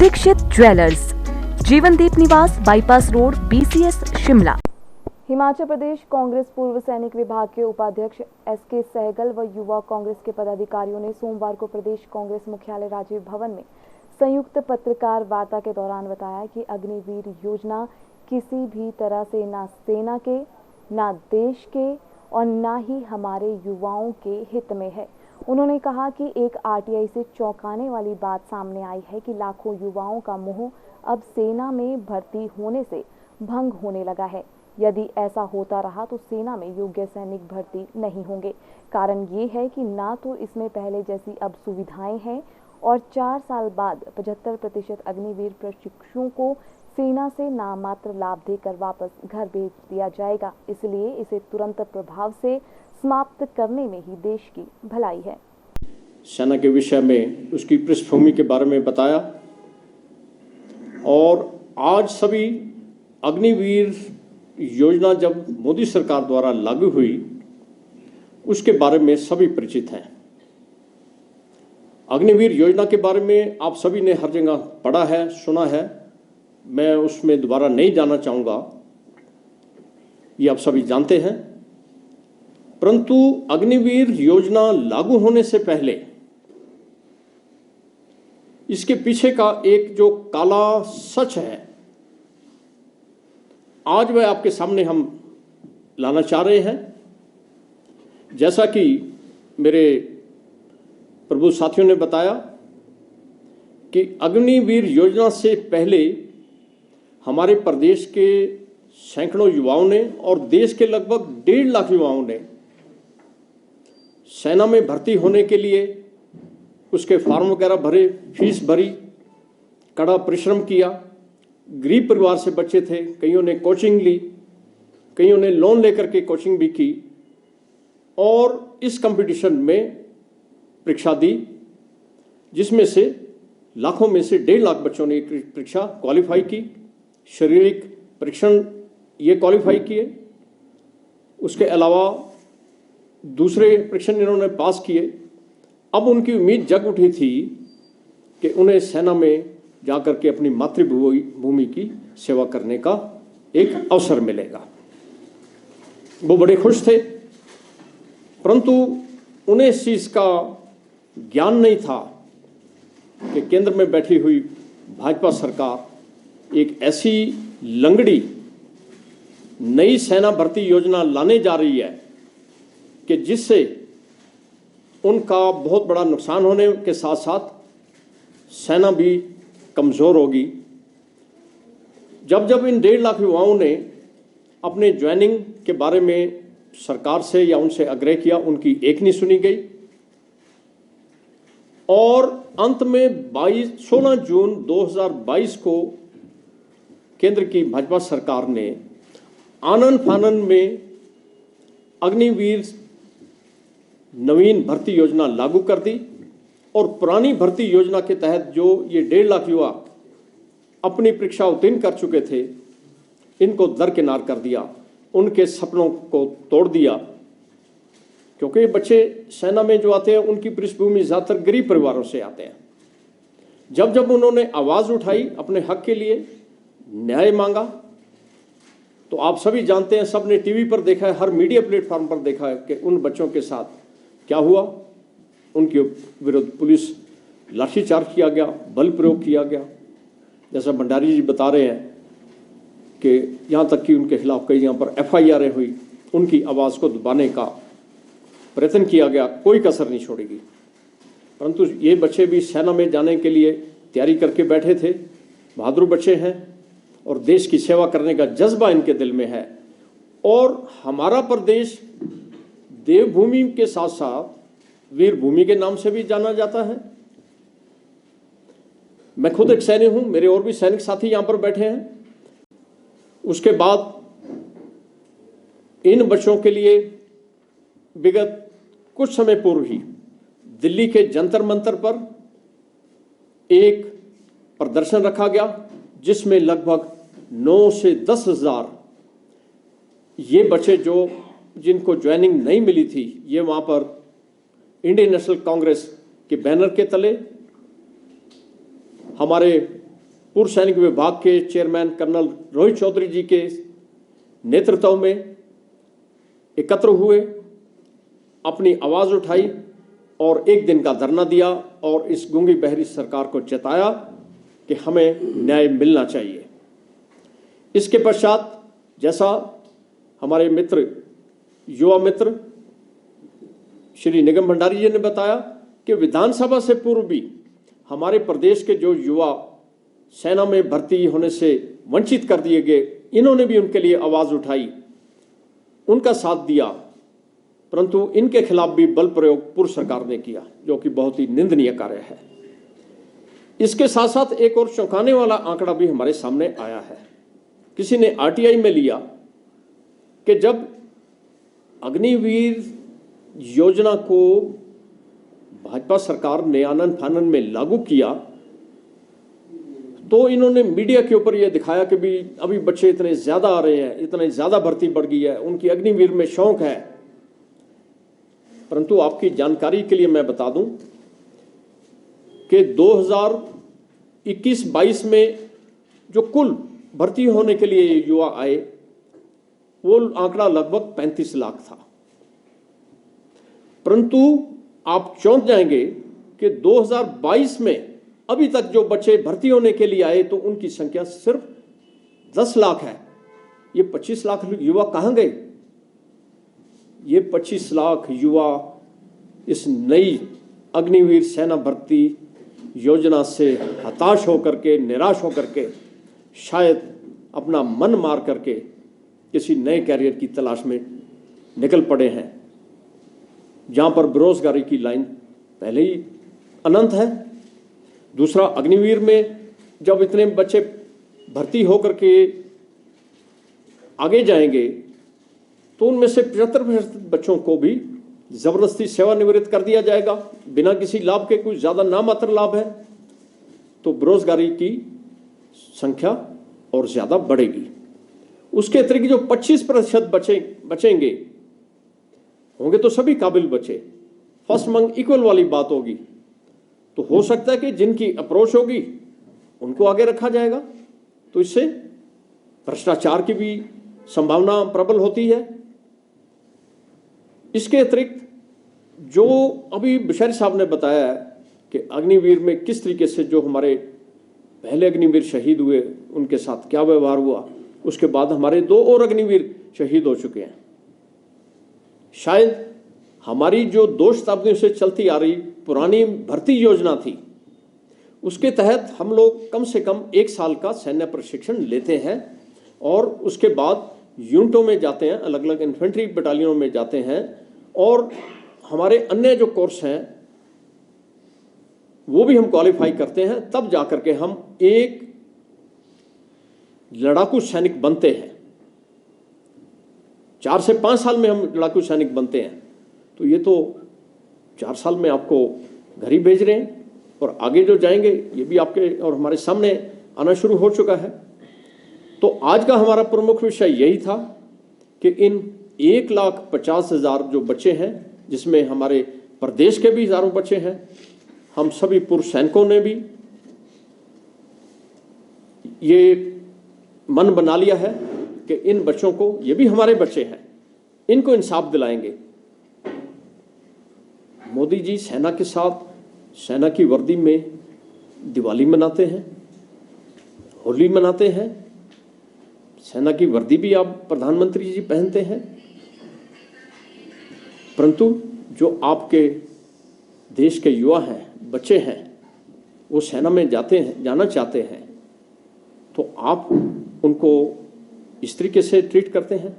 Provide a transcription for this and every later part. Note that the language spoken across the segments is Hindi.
Dixit jewellers, Jeevandeep Niwas, bypass road, BCS, Shimla. Himachal Pradesh Congress पूर्व सैनिक विभाग के उपाध्यक्ष SK सहगल व युवा कांग्रेस के पदाधिकारियों ने सोमवार को प्रदेश कांग्रेस मुख्यालय राजीव भवन में संयुक्त पत्रकार वार्ता के दौरान बताया कि अग्निवीर योजना किसी भी तरह से न सेना के, न देश के और न ही हमारे युवाओं के हित में है। उन्होंने कहा कि एक RTI से चौंकाने वाली बात सामने आई है कि लाखों युवाओं का मोह अब सेना में भर्ती होने से भंग होने लगा है। यदि ऐसा होता रहा तो सेना में योग्य सैनिक भर्ती नहीं होंगे। कारण ये है कि ना तो इसमें पहले जैसी अब सुविधाएं हैं और 4 साल बाद 75% अग्निवीर प्रशिक्षुओं को सेना से नामात्र लाभ देकर वापस घर भेज दिया जाएगा। इसलिए इसे तुरंत प्रभाव से समाप्त करने में ही देश की भलाई है। सेना के विषय में उसकी पृष्ठभूमि के बारे में बताया और आज सभी अग्निवीर योजना जब मोदी सरकार द्वारा लागू हुई उसके बारे में सभी परिचित हैं। अग्निवीर योजना के बारे में आप सभी ने हर जगह पढ़ा है, सुना है। मैं उसमें दोबारा नहीं जाना चाहूँगा, ये आप सभी जानते हैं। परंतु अग्निवीर योजना लागू होने से पहले इसके पीछे का एक जो काला सच है, आज वह आपके सामने हम लाना चाह रहे हैं। जैसा कि मेरे प्रभु साथियों ने बताया कि अग्निवीर योजना से पहले हमारे प्रदेश के सैकड़ों युवाओं ने और देश के लगभग 1.5 लाख युवाओं ने सेना में भर्ती होने के लिए उसके फॉर्म वगैरह भरे, फीस भरी, कड़ा परिश्रम किया। गरीब परिवार से बच्चे थे, कईयों ने कोचिंग ली, कईयों ने लोन लेकर के कोचिंग भी की और इस कंपटीशन में परीक्षा दी, जिसमें से लाखों में से 1.5 लाख बच्चों ने परीक्षा क्वालिफाई की। शारीरिक परीक्षण ये क्वालिफाई किए, उसके अलावा दूसरे परीक्षण इन्होंने पास किए। अब उनकी उम्मीद जग उठी थी कि उन्हें सेना में जाकर के अपनी मातृभूमि की सेवा करने का एक अवसर मिलेगा। वो बड़े खुश थे, परंतु उन्हें इस चीज़ का ज्ञान नहीं था कि केंद्र में बैठी हुई भाजपा सरकार एक ऐसी लंगड़ी नई सेना भर्ती योजना लाने जा रही है कि जिससे उनका बहुत बड़ा नुकसान होने के साथ साथ सेना भी कमज़ोर होगी। जब जब इन 1.5 लाख युवाओं ने अपने ज्वाइनिंग के बारे में सरकार से या उनसे आग्रह किया, उनकी एक नहीं सुनी गई और अंत में 16 जून 2022 को केंद्र की भाजपा सरकार ने आनन फानन में अग्निवीर नवीन भर्ती योजना लागू कर दी और पुरानी भर्ती योजना के तहत जो ये 1.5 लाख युवा अपनी परीक्षा उत्तीर्ण कर चुके थे, इनको दरकिनार कर दिया, उनके सपनों को तोड़ दिया। क्योंकि ये बच्चे सेना में जो आते हैं उनकी पृष्ठभूमि ज़्यादातर गरीब परिवारों से आते हैं। जब जब उन्होंने आवाज़ उठाई, अपने हक के लिए न्याय मांगा, तो आप सभी जानते हैं, सबने टीवी पर देखा है, हर मीडिया प्लेटफॉर्म पर देखा है कि उन बच्चों के साथ क्या हुआ। उनके विरुद्ध पुलिस लाठीचार्ज किया गया, बल प्रयोग किया गया। जैसा भंडारी जी बता रहे हैं कि यहाँ तक कि उनके खिलाफ कई जगह पर FIR हुई, उनकी आवाज़ को दबाने का प्रयत्न किया गया, कोई कसर नहीं छोड़ेगी। परंतु ये बच्चे भी सेना में जाने के लिए तैयारी करके बैठे थे, बहादुर बच्चे हैं और देश की सेवा करने का जज्बा इनके दिल में है। और हमारा प्रदेश देवभूमि के साथ साथ वीर भूमि के नाम से भी जाना जाता है। मैं खुद एक सैनिक हूं, मेरे और भी सैनिक साथी यहां पर बैठे हैं। उसके बाद इन बच्चों के लिए विगत कुछ समय पूर्व ही दिल्ली के जंतर मंतर पर एक प्रदर्शन रखा गया, जिसमें लगभग 9 से 10 हज़ार ये बच्चे जो जिनको ज्वाइनिंग नहीं मिली थी, ये वहाँ पर इंडियन नेशनल कांग्रेस के बैनर के तले हमारे पूर्व सैनिक विभाग के चेयरमैन कर्नल रोहित चौधरी जी के नेतृत्व में एकत्र हुए, अपनी आवाज़ उठाई और एक दिन का धरना दिया और इस गूंगी बहरी सरकार को चेताया कि हमें न्याय मिलना चाहिए। इसके पश्चात जैसा हमारे मित्र, युवा मित्र श्री निगम भंडारी जी ने बताया कि विधानसभा से पूर्व भी हमारे प्रदेश के जो युवा सेना में भर्ती होने से वंचित कर दिए गए, इन्होंने भी उनके लिए आवाज़ उठाई, उनका साथ दिया, परंतु इनके खिलाफ भी बल प्रयोग पूर्व सरकार ने किया, जो कि बहुत ही निंदनीय कार्य है। इसके साथ साथ एक और चौंकाने वाला आंकड़ा भी हमारे सामने आया है। किसी ने आरटीआई में लिया कि जब अग्निवीर योजना को भाजपा सरकार ने आनन फानन में लागू किया तो इन्होंने मीडिया के ऊपर यह दिखाया कि भी अभी बच्चे इतने ज़्यादा आ रहे हैं, इतने ज़्यादा भर्ती बढ़ गई है, उनकी अग्निवीर में शौक है। परंतु आपकी जानकारी के लिए मैं बता दूं कि 2021-22 में जो कुल भर्ती होने के लिए युवा आए, वो आंकड़ा लगभग 35 लाख था। परंतु आप चौंक जाएंगे कि 2022 में अभी तक जो बच्चे भर्ती होने के लिए आए तो उनकी संख्या सिर्फ 10 लाख है। ये 25 लाख युवा कहां गए? ये 25 लाख युवा इस नई अग्निवीर सेना भर्ती योजना से हताश होकर के, निराश होकर के, शायद अपना मन मार करके किसी नए कैरियर की तलाश में निकल पड़े हैं, जहां पर बेरोजगारी की लाइन पहले ही अनंत है। दूसरा, अग्निवीर में जब इतने बच्चे भर्ती होकर के आगे जाएंगे तो उनमें से 75% बच्चों को भी जबरदस्ती सेवानिवृत्त कर दिया जाएगा बिना किसी लाभ के। कुछ ज्यादा नामात्र लाभ है तो बेरोजगारी की संख्या और ज्यादा बढ़ेगी। उसके अतिरिक्त जो 25% बचेंगे होंगे तो सभी काबिल बच्चे, फर्स्ट अमंग इक्वल वाली बात होगी। तो हो सकता है कि जिनकी अप्रोच होगी उनको आगे रखा जाएगा, तो इससे भ्रष्टाचार की भी संभावना प्रबल होती है। इसके अतिरिक्त जो अभी बिशारी साहब ने बताया है कि अग्निवीर में किस तरीके से जो हमारे पहले अग्निवीर शहीद हुए उनके साथ क्या व्यवहार हुआ, उसके बाद हमारे 2 और अग्निवीर शहीद हो चुके हैं। शायद हमारी जो 2 शताब्दियों से चलती आ रही पुरानी भर्ती योजना थी, उसके तहत हम लोग कम से कम 1 साल का सैन्य प्रशिक्षण लेते हैं और उसके बाद यूनिटों में जाते हैं, अलग अलग इन्फेंट्री बटालियनों में जाते हैं और हमारे अन्य जो कोर्स हैं वो भी हम क्वालिफाई करते हैं, तब जाकर के हम एक लड़ाकू सैनिक बनते हैं। 4 से 5 साल में हम लड़ाकू सैनिक बनते हैं। तो ये तो 4 साल में आपको घर ही भेज रहे हैं और आगे जो जाएंगे ये भी आपके और हमारे सामने आना शुरू हो चुका है। तो आज का हमारा प्रमुख विषय यही था कि इन 1,50,000 जो बच्चे हैं, जिसमें हमारे प्रदेश के भी हजारों बच्चे हैं, हम सभी पूर्व सैनिकों ने भी ये मन बना लिया है कि इन बच्चों को, ये भी हमारे बच्चे हैं, इनको इंसाफ दिलाएंगे। मोदी जी सेना के साथ सेना की वर्दी में दिवाली मनाते हैं, होली मनाते हैं, सेना की वर्दी भी आप प्रधानमंत्री जी पहनते हैं, परंतु जो आपके देश के युवा हैं, बच्चे हैं, वो सेना में जाना चाहते हैं, तो आप उनको इस तरीके से ट्रीट करते हैं।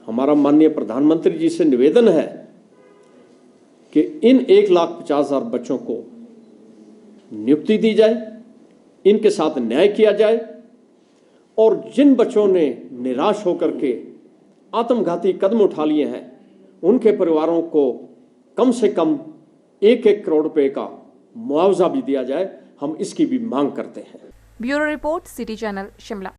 हमारा माननीय प्रधानमंत्री जी से निवेदन है कि इन 1,50,000 बच्चों को नियुक्ति दी जाए, इनके साथ न्याय किया जाए और जिन बच्चों ने निराश होकर के आत्मघाती कदम उठा लिए हैं, उनके परिवारों को कम से कम 1-1 करोड़ रुपए का मुआवजा भी दिया जाए। हम इसकी भी मांग करते हैं। Bureau report, city channel, Shimla.